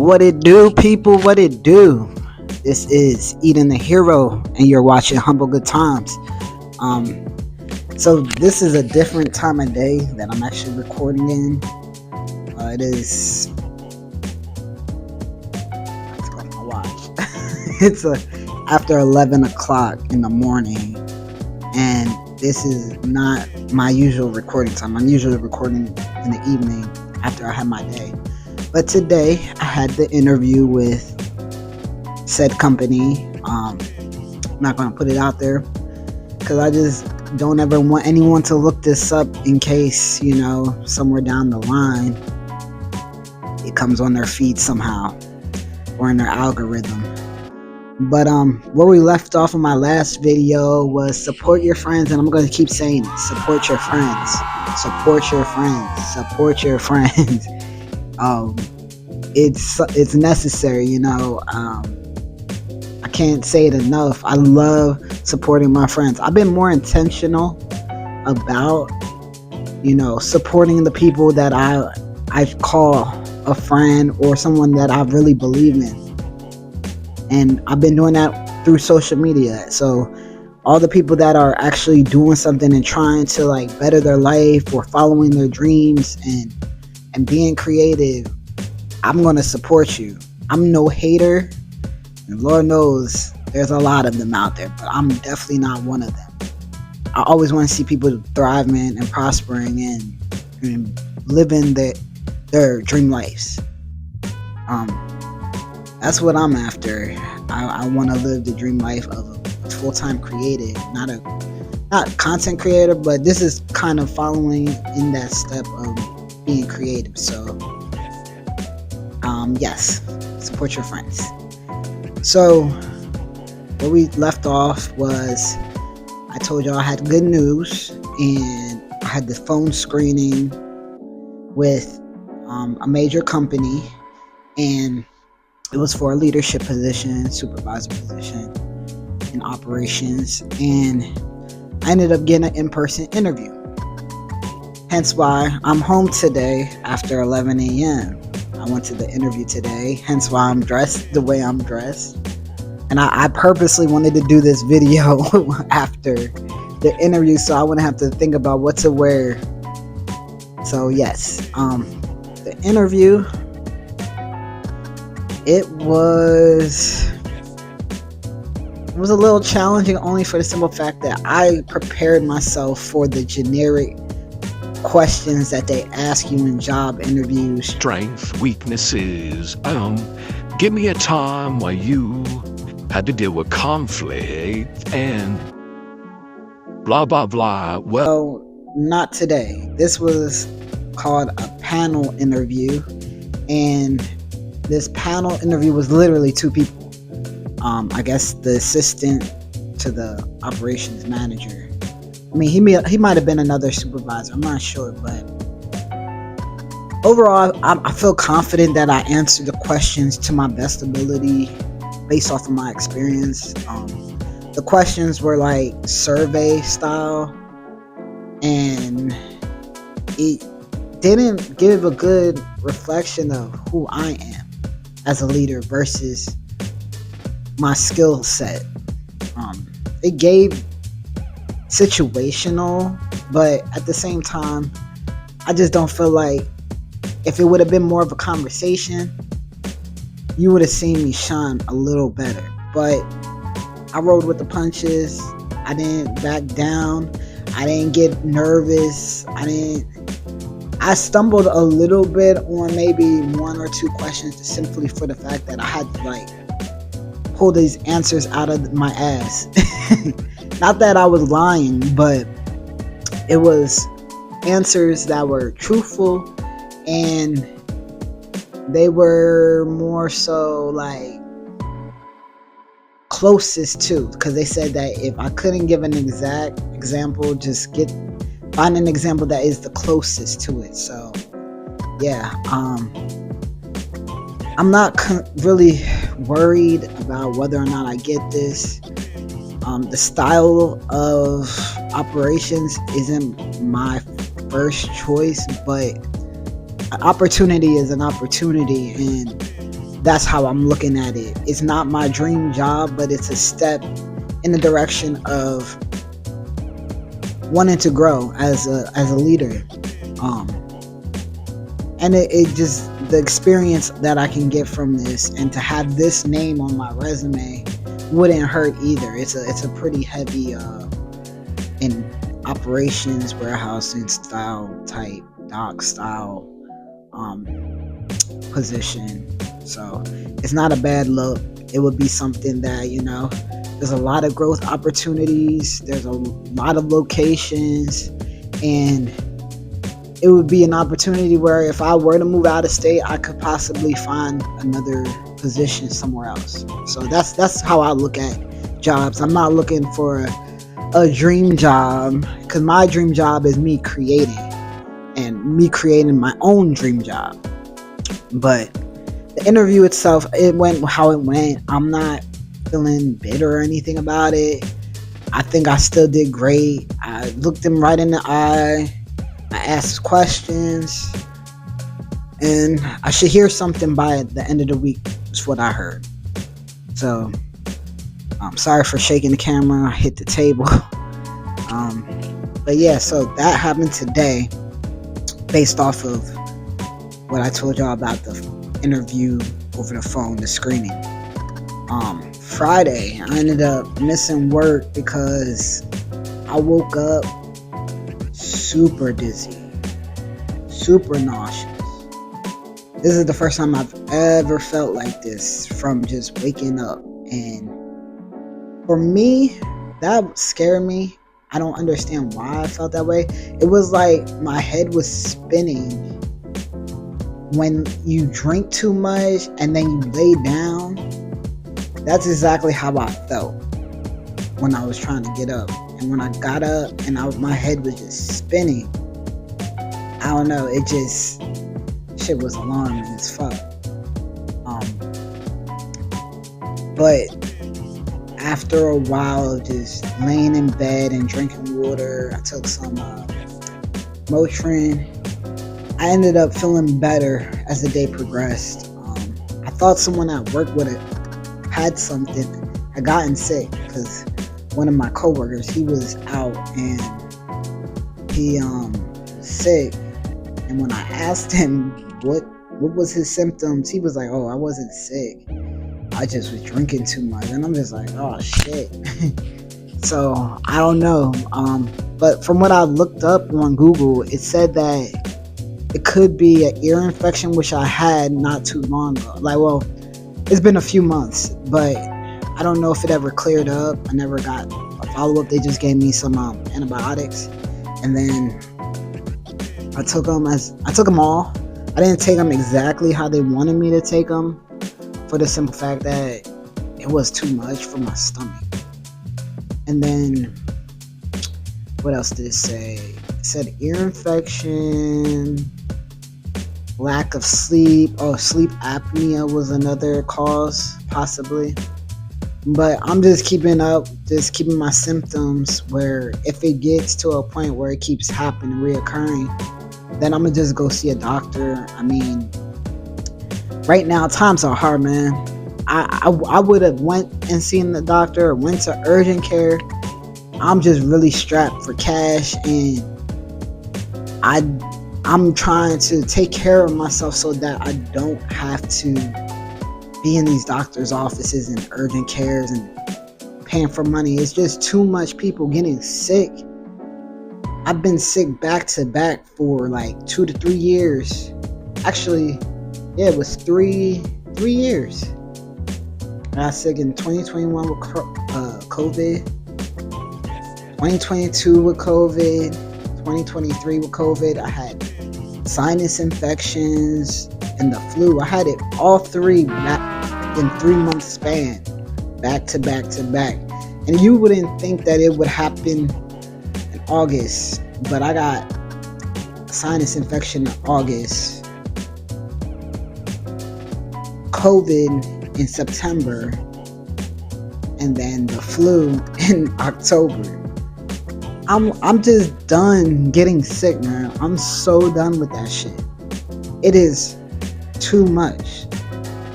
What it do, people? What it do? This is Eden the Hero, and you're watching Humble Good Times. Um, so this is a different time of day that I'm actually recording in. It is. I have to go to my watch. It's after 11 o'clock in the morning, and this is not my usual recording time. I'm usually recording in the evening after I have my day. But today I had the interview with said company. I'm not going to put it out there because I just don't ever want anyone to look this up in case, somewhere down the line it comes on their feed somehow or in their algorithm. But where we left off in my last video was support your friends, and I'm going to keep saying it. Support your friends. Support your friends. Support your friends. It's necessary, I can't say it enough. I love supporting my friends. I've been more intentional about, supporting the people that I call a friend or someone that I really believe in. And I've been doing that through social media. So all the people that are actually doing something and trying to better their life or following their dreams and being creative, I'm going to support you. I'm no hater, and Lord knows there's a lot of them out there, but I'm definitely not one of them. I always want to see people thriving and prospering and living their dream lives. That's what I'm after. I want to live the dream life of a full-time creative, not content creator, but this is kind of following in that step of being creative. So yes, support your friends. So where we left off was I told y'all I had good news, and I had the phone screening with a major company, and it was for a leadership position, supervisor position in operations, and I ended up getting an in-person interview. Hence why I'm home today after 11 a.m. I went to the interview today, hence why I'm dressed the way I'm dressed. And I purposely wanted to do this video after the interview so I wouldn't have to think about what to wear. So yes, the interview, it was a little challenging, only for the simple fact that I prepared myself for the generic questions that they ask you in job interviews. Strengths, weaknesses. Give me a time where you had to deal with conflict and blah blah blah. Well, not today. This was called a panel interview, and this panel interview was literally two people. I guess the assistant to the operations manager. I mean, he might have been another supervisor. I'm not sure, but overall, I feel confident that I answered the questions to my best ability based off of my experience. The questions were survey style, and it didn't give a good reflection of who I am as a leader versus my skill set. It gave situational, but at the same time, I just don't feel like if it would have been more of a conversation, you would have seen me shine a little better. But I rolled with the punches. I didn't back down. I didn't get nervous. I stumbled a little bit on maybe one or two questions just simply for the fact that I had to pull these answers out of my ass. Not that I was lying, but it was answers that were truthful, and they were more so closest to, because they said that if I couldn't give an exact example, just find an example that is the closest to it. So yeah, I'm not really worried about whether or not I get this. The style of operations isn't my first choice, but an opportunity is an opportunity, and That's how I'm looking at it. It's not my dream job, but it's a step in the direction of wanting to grow as a leader. Um, and it just, the experience that I can get from this, and to have this name on my resume wouldn't hurt either. It's a pretty heavy in operations, warehousing style type, dock style position. So it's not a bad look. It would be something that, there's a lot of growth opportunities, there's a lot of locations, and it would be an opportunity where if I were to move out of state, I could possibly find another position somewhere else. So that's how I look at jobs. I'm not looking for a dream job, because my dream job is me creating my own dream job. But the interview itself, it went how it went. I'm not feeling bitter or anything about it. I think I still did great. I looked them right in the eye. I asked questions, and I should hear something by the end of the week, is what I heard. So I'm sorry for shaking the camera. I hit the table. But yeah, so that happened today, based off of what I told y'all about the interview over the phone, the screening. Friday, I ended up missing work because I woke up super dizzy, super nauseous. This is the first time I've ever felt like this, from just waking up. And for me, that scared me. I don't understand why I felt that way. It was like my head was spinning. When you drink too much and then you lay down, that's exactly how I felt when I was trying to get up. And when I got up and my head was just spinning, I don't know, it just, shit was alarming as fuck. But after a while of just laying in bed and drinking water, I took some Motrin. I ended up feeling better as the day progressed. I thought someone at work would have had something, had gotten sick, because one of my coworkers, he was out and he sick. And when I asked him what was his symptoms, he was like, "Oh, I wasn't sick. I just was drinking too much." And I'm just like, "Oh shit." So I don't know. But from what I looked up on Google, it said that it could be an ear infection, which I had not too long ago. It's been a few months, but I don't know if it ever cleared up. I never got a follow-up. They just gave me some antibiotics, and then I took them all. I didn't take them exactly how they wanted me to take them, for the simple fact that it was too much for my stomach. And then, what else did it say? It said ear infection, lack of sleep. Oh, sleep apnea was another cause, possibly. But I'm just keeping my symptoms, where if it gets to a point where it keeps happening, reoccurring, then I'm gonna just go see a doctor. I mean, right now times are hard, man. I would have went and seen the doctor, or went to urgent care. I'm just really strapped for cash, and I'm trying to take care of myself so that I don't have to be in these doctors' offices and urgent cares and paying for money. It's just too much people getting sick. I've been sick back to back for like 2 to 3 years. Actually, yeah, it was 3 years. I got sick in 2021 with COVID, 2022 with COVID, 2023 with COVID. I had sinus infections and the flu. I had it all three back in 3 months span, back to back to back. And you wouldn't think that it would happen in August, but I got a sinus infection in August, COVID in September, and then the flu in October. I'm just done getting sick, man. I'm so done with that shit. It is too much.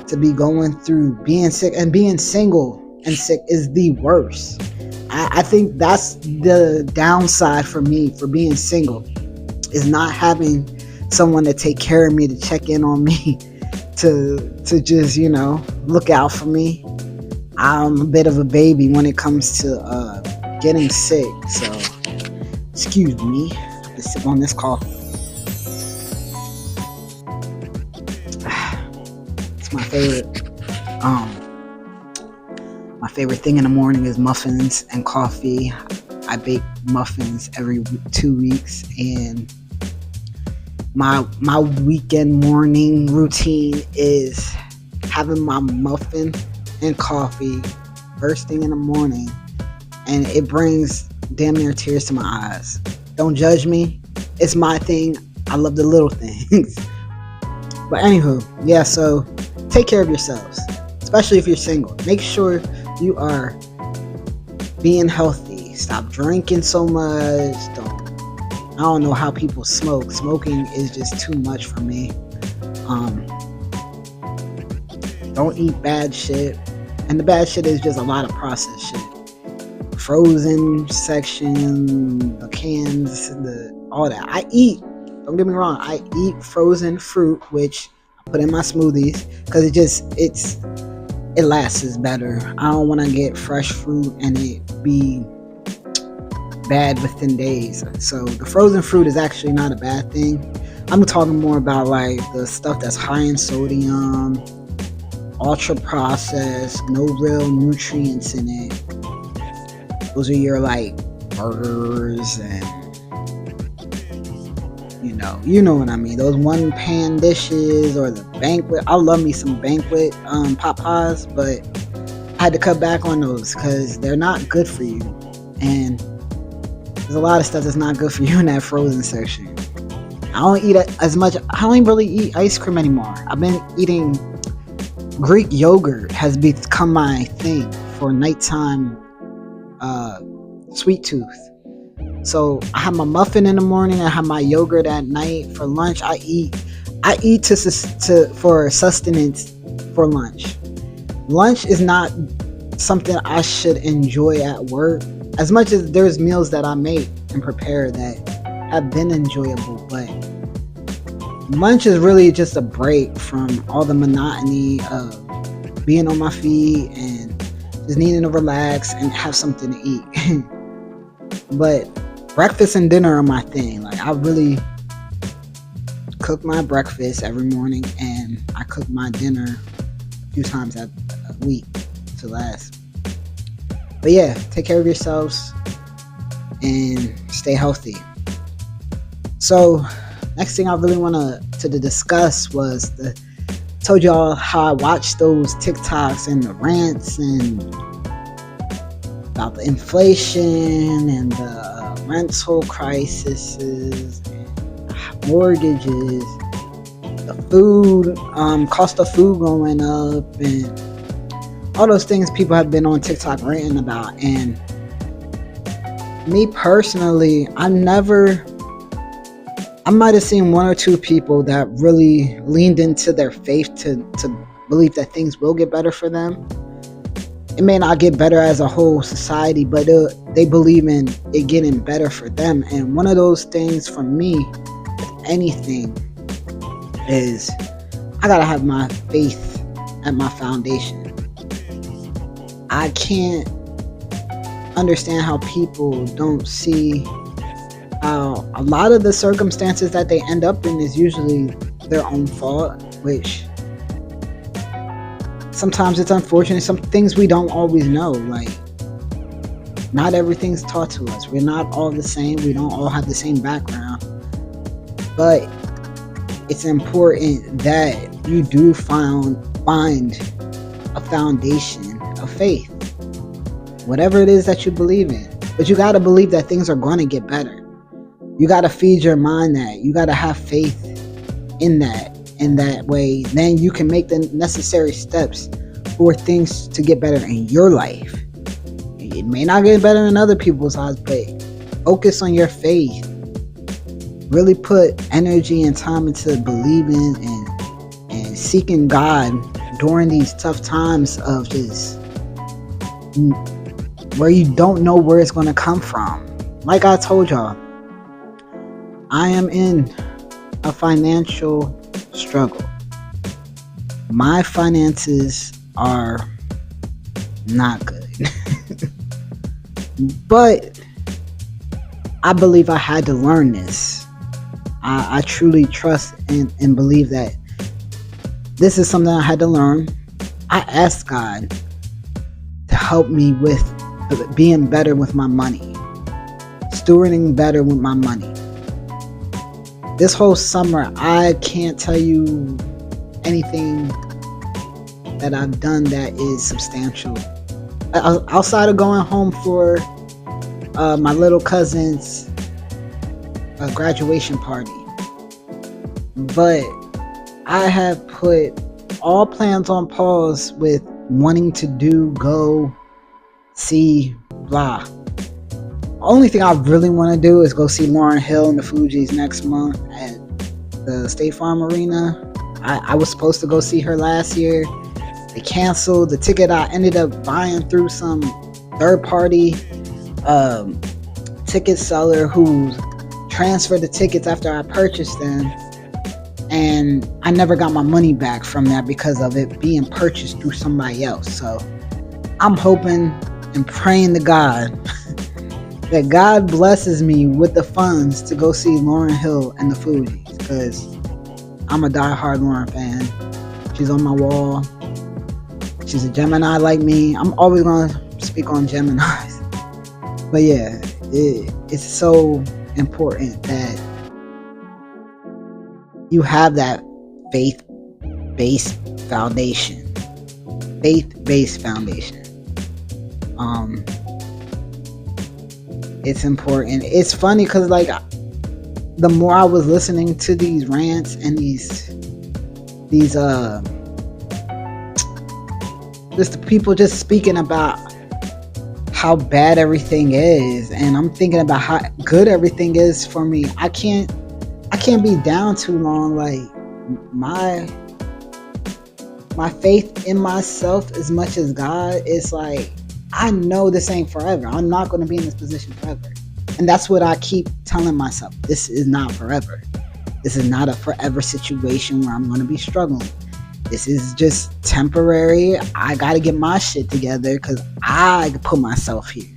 to be going through being sick, and being single and sick is the worst. I think that's the downside for me for being single, is not having someone to take care of me, to check in on me, to just, look out for me. I'm a bit of a baby when it comes to getting sick, so excuse me. I have to sip on this coffee. It's my favorite. My favorite thing in the morning is muffins and coffee. I bake muffins every 2 weeks, and my weekend morning routine is having my muffin and coffee first thing in the morning, and it brings damn near tears to my eyes. Don't judge me. It's my thing. I love the little things. But anywho, yeah, so take care of yourselves, especially if you're single. Make sure you are being healthy. Stop drinking so much. I don't know how people smoke. Smoking is just too much for me. Don't eat bad shit. And the bad shit is just a lot of processed shit. Frozen section, the cans, all that. I eat, don't get me wrong, I eat frozen fruit, which I put in my smoothies, because it lasts better. I don't want to get fresh fruit and it be bad within days. So the frozen fruit is actually not a bad thing. I'm talking more about like the stuff that's high in sodium, ultra processed, no real nutrients in it. Those are your like burgers and you know what I mean. Those one pan dishes or the Banquet. I love me some Banquet pot pies, but I had to cut back on those because they're not good for you. And there's a lot of stuff that's not good for you in that frozen section. I don't eat as much. I don't even really eat ice cream anymore. I've been eating Greek yogurt, has become my thing for nighttime sweet tooth. So I have my muffin in the morning. I have my yogurt at night. For lunch, I eat for sustenance for lunch. Lunch is not something I should enjoy at work, as much as there's meals that I make and prepare that have been enjoyable, but lunch is really just a break from all the monotony of being on my feet and just needing to relax and have something to eat. But breakfast and dinner are my thing. Like, I really cook my breakfast every morning, and I cook my dinner a few times a week to last. But yeah, take care of yourselves and stay healthy. So next thing I really wanted to discuss was told y'all how I watched those TikToks and the rants and about the inflation and the rental crises, mortgages, the food, cost of food going up, and all those things people have been on TikTok ranting about. And me personally, I might have seen one or two people that really leaned into their faith to believe that things will get better for them. It may not get better as a whole society, but they believe in it getting better for them. And one of those things for me, if anything, is I gotta have my faith at my foundation. I can't understand how people don't see how a lot of the circumstances that they end up in is usually their own fault, which sometimes it's unfortunate. Some things we don't always know. Like, not everything's taught to us. We're not all the same. We don't all have the same background. But it's important that you do find a foundation of faith. Whatever it is that you believe in. But you got to believe that things are going to get better. You got to feed your mind that. You got to have faith in that. In that way, then you can make the necessary steps for things to get better in your life. It may not get better in other people's lives, but focus on your faith. Really put energy and time into believing and seeking God during these tough times of just where you don't know where it's going to come from. Like I told y'all, I am in a financial struggle. My finances are not good. But I believe I had to learn this. I truly trust and believe that this is something I had to learn. I asked God to help me with being better with my money, stewarding better with my money. This whole summer, I can't tell you anything that I've done that is substantial. Outside of going home for my little cousin's graduation party. But I have put all plans on pause with wanting to go see blah. Only thing I really want to do is go see Lauryn Hill and the Fugees next month at the State Farm Arena. I was supposed to go see her last year. They canceled the ticket. I ended up buying through some third-party ticket seller who transferred the tickets after I purchased them, and I never got my money back from that because of it being purchased through somebody else. So I'm hoping and praying to God that God blesses me with the funds to go see Lauryn Hill and the Fugees, because I'm a diehard Lauryn fan. She's on my wall. She's a Gemini like me. I'm always going to speak on Geminis. But yeah, it's so important that you have that faith-based foundation. Faith-based foundation. It's important. It's funny because like the more I was listening to these rants and these just the people just speaking about how bad everything is, and I'm thinking about how good everything is for me. I can't be down too long. Like my faith in myself as much as God is like, I know this ain't forever. I'm not going to be in this position forever. And that's what I keep telling myself. This is not forever. This is not a forever situation where I'm going to be struggling. This is just temporary. I got to get my shit together because I put myself here.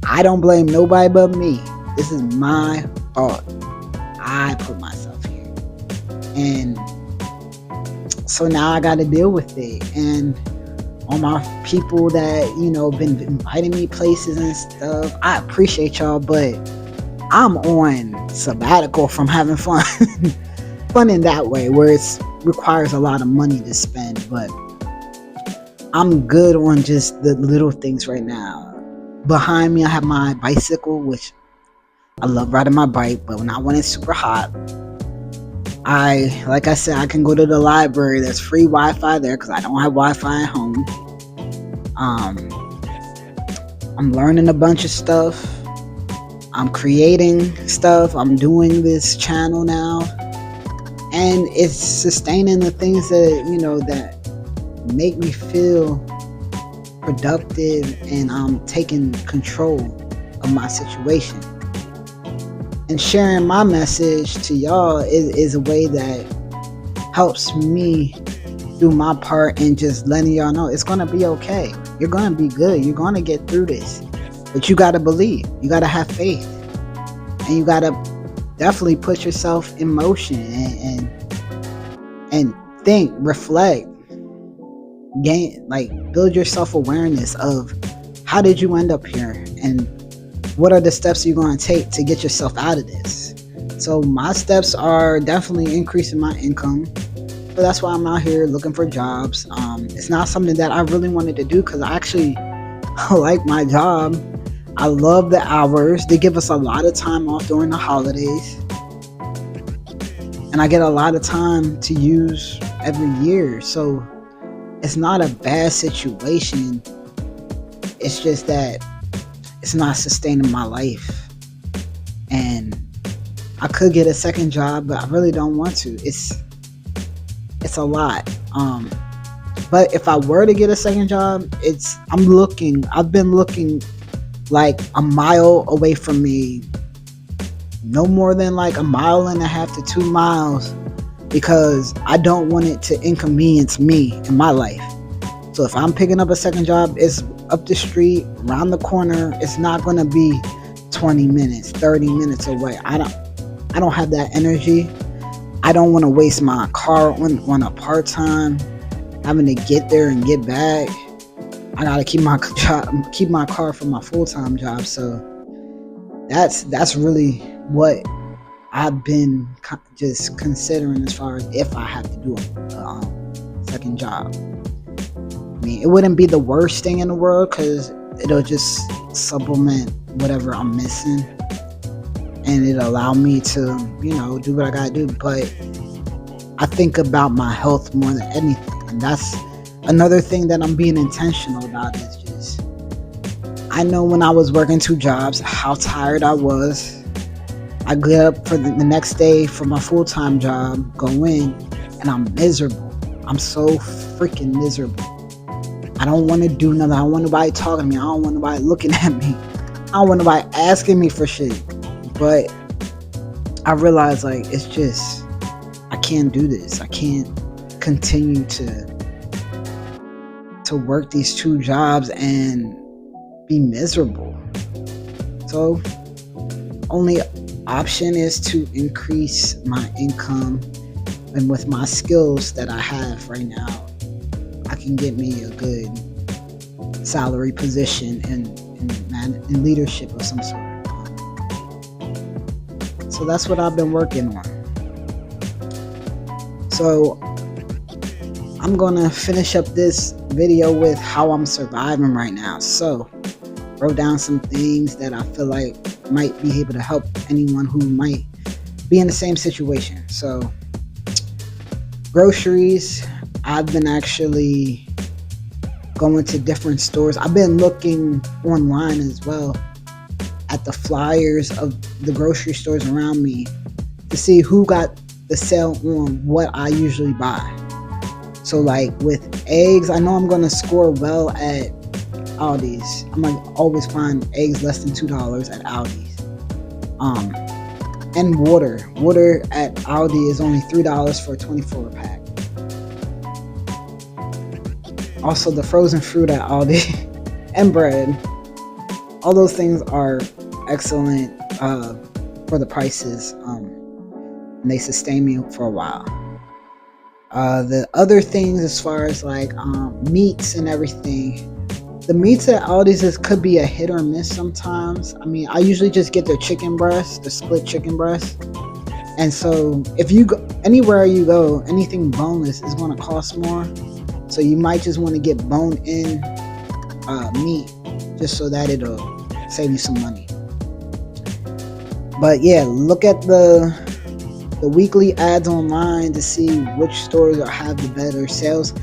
I don't blame nobody but me. This is my fault. I put myself here. And so now I got to deal with it. And all my people that, been inviting me places and stuff, I appreciate y'all, but I'm on sabbatical from having fun. Fun in that way, where it requires a lot of money to spend, but I'm good on just the little things right now. Behind me, I have my bicycle, which I love riding my bike, but when it's super hot, like I said, I can go to the library. There's free Wi-Fi there because I don't have Wi-Fi at home. I'm learning a bunch of stuff. I'm creating stuff. I'm doing this channel now. And it's sustaining the things that, that make me feel productive, and I'm taking control of my situation. And sharing my message to y'all is a way that helps me do my part in just letting y'all know it's going to be okay. You're going to be good. You're going to get through this. But you got to believe. You got to have faith. And you got to definitely put yourself in motion and think, reflect, build your self-awareness of how did you end up here, and what are the steps you're going to take to get yourself out of this. So my steps are definitely increasing my income. So that's why I'm out here looking for jobs. It's not something that I really wanted to do because I actually like my job. I love the hours. They give us a lot of time off during the holidays. And I get a lot of time to use every year. So it's not a bad situation. It's just that it's not sustaining my life. And I could get a second job, but I really don't want to. It's a lot. But if I were to get a second job, I've been looking like a mile away from me, no more than like a mile and a half to 2 miles, because I don't want it to inconvenience me in my life. So if I'm picking up a second job, it's up the street, around the corner. It's not going to be 20 minutes, 30 minutes away. I don't have that energy. I don't want to waste my car on a part-time, having to get there and get back. I gotta keep my car for my full-time job. So that's really what I've been just considering as far as if I have to do a second job. I mean, it wouldn't be the worst thing in the world because it'll just supplement whatever I'm missing, and it'll allow me to, do what I gotta do. But I think about my health more than anything, and that's another thing that I'm being intentional about. Is just, I know when I was working 2 jobs, how tired I was. I get up for the next day for my full-time job, go in, and I'm miserable. I'm so freaking miserable. I don't want to do nothing. I don't want nobody talking to me. I don't want nobody looking at me. I don't want nobody asking me for shit. But I realize, like, it's just, I can't do this. I can't continue to work these 2 jobs and be miserable. So only option is to increase my income, and with my skills that I have right now, I can get me a good salary position in leadership of some sort. So that's what I've been working on. So I'm gonna finish up this video with how I'm surviving right now. So wrote down some things that I feel like might be able to help anyone who might be in the same situation. So groceries, I've been actually going to different stores. I've been looking online as well at the flyers of the grocery stores around me to see who got the sale on what I usually buy. So like with eggs, I know I'm going to score well at Aldi's. I'm going to always find eggs less than $2 at Aldi's. And water at Aldi is only $3 for a 24 pack. Also the frozen fruit at Aldi and bread. All those things are excellent for the prices, and they sustain me for a while. The other things as far as like meats and everything, the meats at Aldi's could be a hit or miss sometimes. I mean, I usually just get their chicken breast, the split chicken breast. And so if you go anywhere you go, anything boneless is going to cost more. So you might just want to get bone-in meat just so that it'll save you some money. But yeah, look at the weekly ads online to see which stores have the better sales.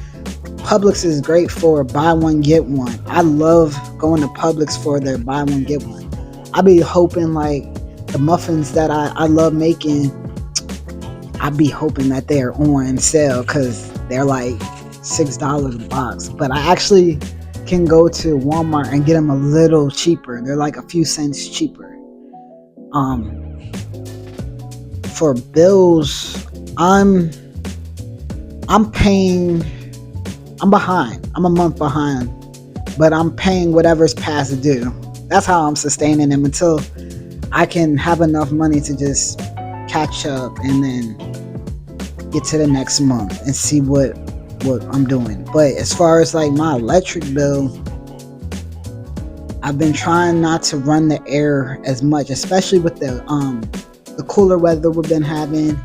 Publix is great for buy one get one. I love going to Publix for their buy one get one. I be hoping like the muffins that I love making, I be hoping that they're on sale because they're like $6 a box. But I actually can go to Walmart and get them a little cheaper. They're like a few cents cheaper. For bills, I'm behind. I'm a month behind, but I'm paying whatever's past due. That's how I'm sustaining them until I can have enough money to just catch up and then get to the next month and see what I'm doing. But as far as like my electric bill, I've been trying not to run the air as much, especially with the cooler weather we've been having.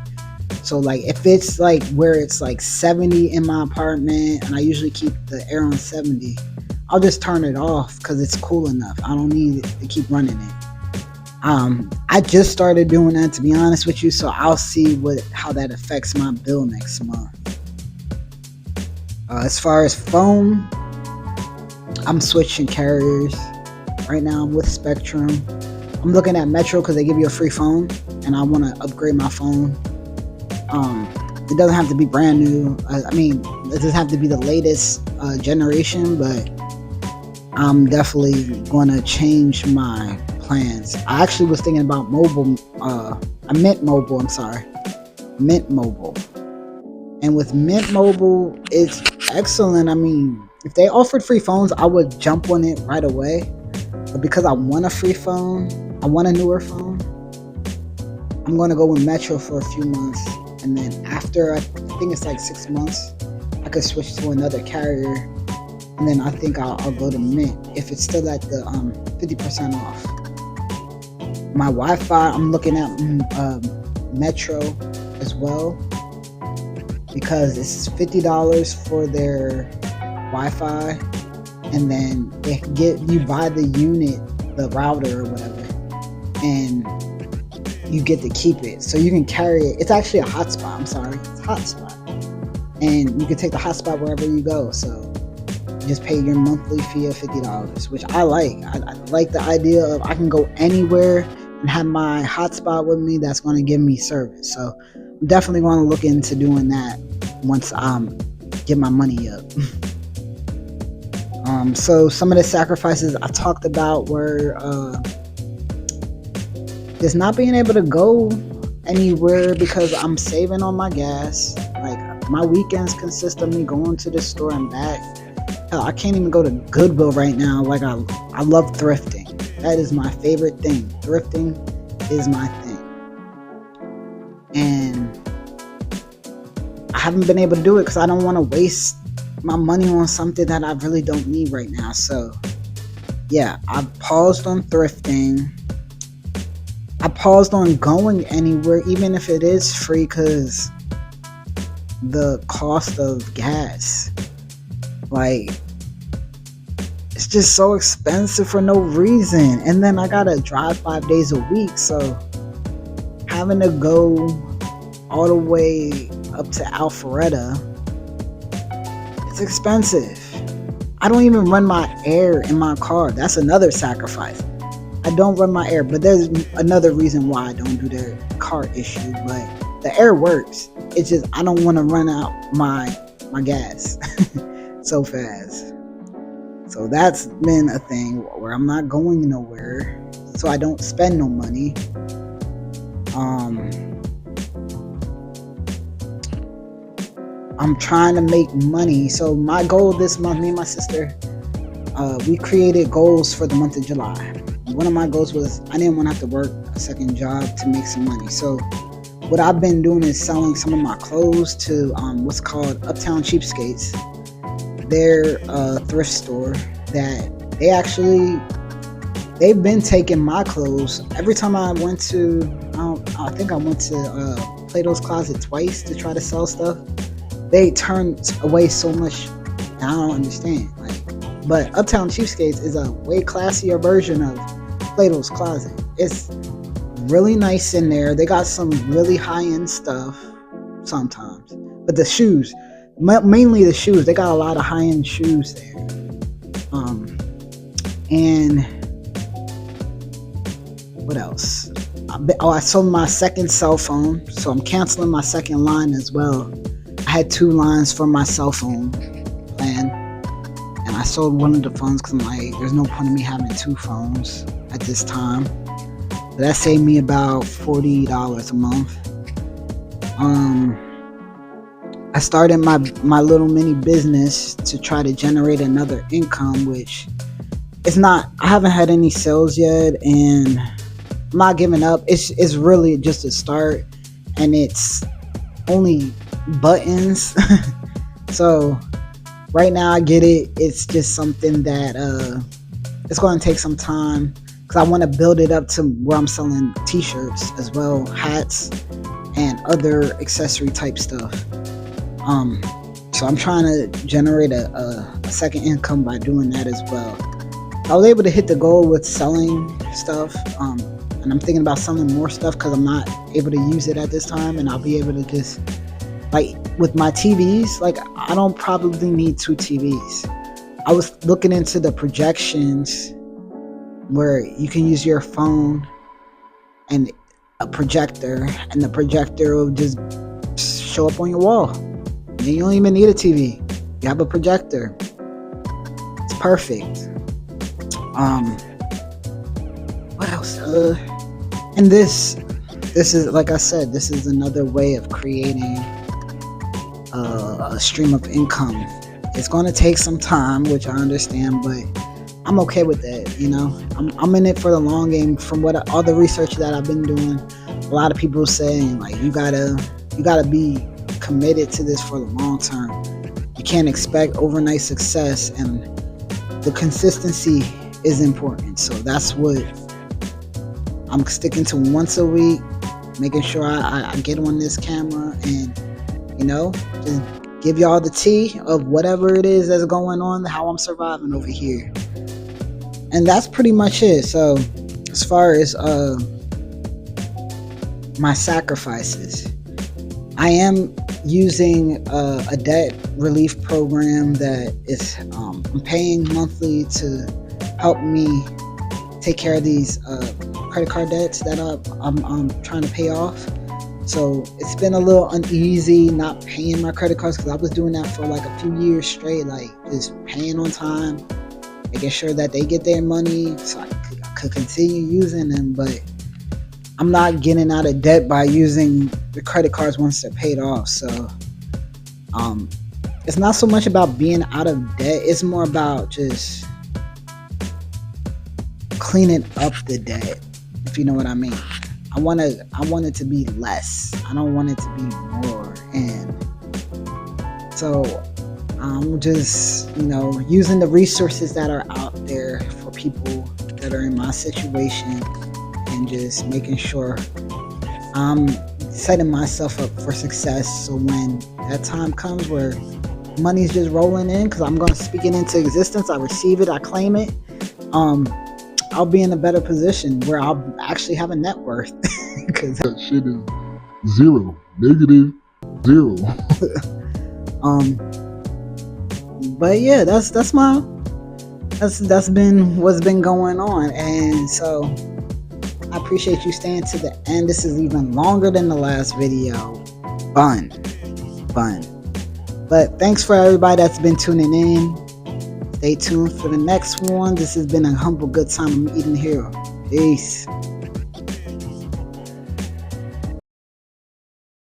So like if it's like where it's like 70 in my apartment and I usually keep the air on 70, I'll just turn it off because it's cool enough. I don't need to keep running it. I just started doing that, to be honest with you, so I'll see how that affects my bill next month. As far as phone, I'm switching carriers. Right now I'm with Spectrum. I'm looking at Metro because they give you a free phone, and I want to upgrade my phone. It doesn't have to be brand new. I mean, It doesn't have to be the latest generation, but I'm definitely going to change my plans. I actually was thinking about Mint Mobile, I'm sorry. Mint Mobile. And with Mint Mobile, it's excellent. I mean, if they offered free phones, I would jump on it right away. But because I want a free phone, I want a newer phone, I'm going to go with Metro for a few months. And then after, I think it's like 6 months, I could switch to another carrier. And then I think I'll go to Mint if it's still at the 50% off. My Wi-Fi, I'm looking at Metro as well, because it's $50 for their Wi-Fi, and then you buy the unit, the router or whatever, and you get to keep it, so you can carry it. It's actually a hotspot. It's a hotspot, and you can take the hotspot wherever you go. So you just pay your monthly fee of $50, which I like. I like the idea of I can go anywhere and have my hotspot with me that's going to give me service. So I'm definitely going to look into doing that once I get my money up. So some of the sacrifices I talked about were just not being able to go anywhere because I'm saving on my gas. Like, my weekends consist of me going to the store and back. Hell, I can't even go to Goodwill right now. Like, I love thrifting. That is my favorite thing. Thrifting is my thing. And I haven't been able to do it because I don't want to waste my money on something that I really don't need right now. So yeah, I paused on thrifting. I paused on going anywhere, even if it is free, because the cost of gas, like, it's just so expensive for no reason. And then I gotta drive 5 days a week, so having to go all the way up to Alpharetta, it's expensive. I don't even run my air in my car. That's another sacrifice. I don't run my air, but there's another reason why I don't do the car issue. But the air works. It's just I don't want to run out my gas so fast. So that's been a thing where I'm not going nowhere, so I don't spend no money. I'm trying to make money. So my goal this month, me and my sister, we created goals for the month of July. One of my goals was I didn't want to have to work a second job to make some money. So what I've been doing is selling some of my clothes to what's called Uptown Cheapskates. They're a thrift store that they've been taking my clothes. Every time I went to, I think I went to Plato's Closet twice to try to sell stuff. They turned away so much, and I don't understand. But Uptown Cheapskates is a way classier version of Plato's Closet. It's really nice in there. They got some really high-end stuff sometimes. But the shoes, mainly the shoes, they got a lot of high-end shoes there. And what else? I sold my second cell phone, so I'm canceling my second line as well. I had 2 lines for my cell phone plan, and I sold one of the phones because I'm like, there's no point in me having 2 phones at this time. But that saved me about $40 a month. I started my little mini business to try to generate another income, which it's not, I haven't had any sales yet, and I'm not giving up. It's really just a start, and it's only buttons. So right now I get it. It's just something that it's going to take some time, because I want to build it up to where I'm selling t-shirts as well, hats, and other accessory type stuff. So I'm trying to generate a second income by doing that as well. I was able to hit the goal with selling stuff, and I'm thinking about selling more stuff because I'm not able to use it at this time, and I'll be able to just, like, with my TVs, like, I don't probably need 2 TVs. I was looking into the projections where you can use your phone and a projector, and the projector will just show up on your wall. And you don't even need a TV. You have a projector. It's perfect. What else? And this is, like I said, this is another way of creating a stream of income. It's going to take some time, which I understand, but I'm okay with that. You know, I'm in it for the long game. From what all the research that I've been doing, a lot of people saying like you gotta be committed to this for the long term. You can't expect overnight success, and the consistency is important. So that's what I'm sticking to, once a week, making sure I get on this camera and, you know, just give y'all the tea of whatever it is that's going on, how I'm surviving over here. And that's pretty much it. So as far as my sacrifices, I am using a debt relief program that is I'm paying monthly to help me take care of these credit card debts that I'm trying to pay off. So it's been a little uneasy not paying my credit cards, because I was doing that for like a few years straight, like just paying on time, making sure that they get their money so I could continue using them. But I'm not getting out of debt by using the credit cards once they're paid off. So it's not so much about being out of debt, it's more about just cleaning up the debt, if you know what I mean. I want it to be less. I don't want it to be more. And so I'm just, you know, using the resources that are out there for people that are in my situation, and just making sure I'm setting myself up for success. So when that time comes where money's just rolling in, because I'm going to speak it into existence, I receive it, I claim it, I'll be in a better position where I'll actually have a net worth. Because that shit is zero, -0. But yeah, that's been what's been going on. And so I appreciate you staying to the end. This is even longer than the last video. Fun. But thanks for everybody that's been tuning in. Stay tuned for the next one. This has been a humble good time. I'm Eden Hero. Peace.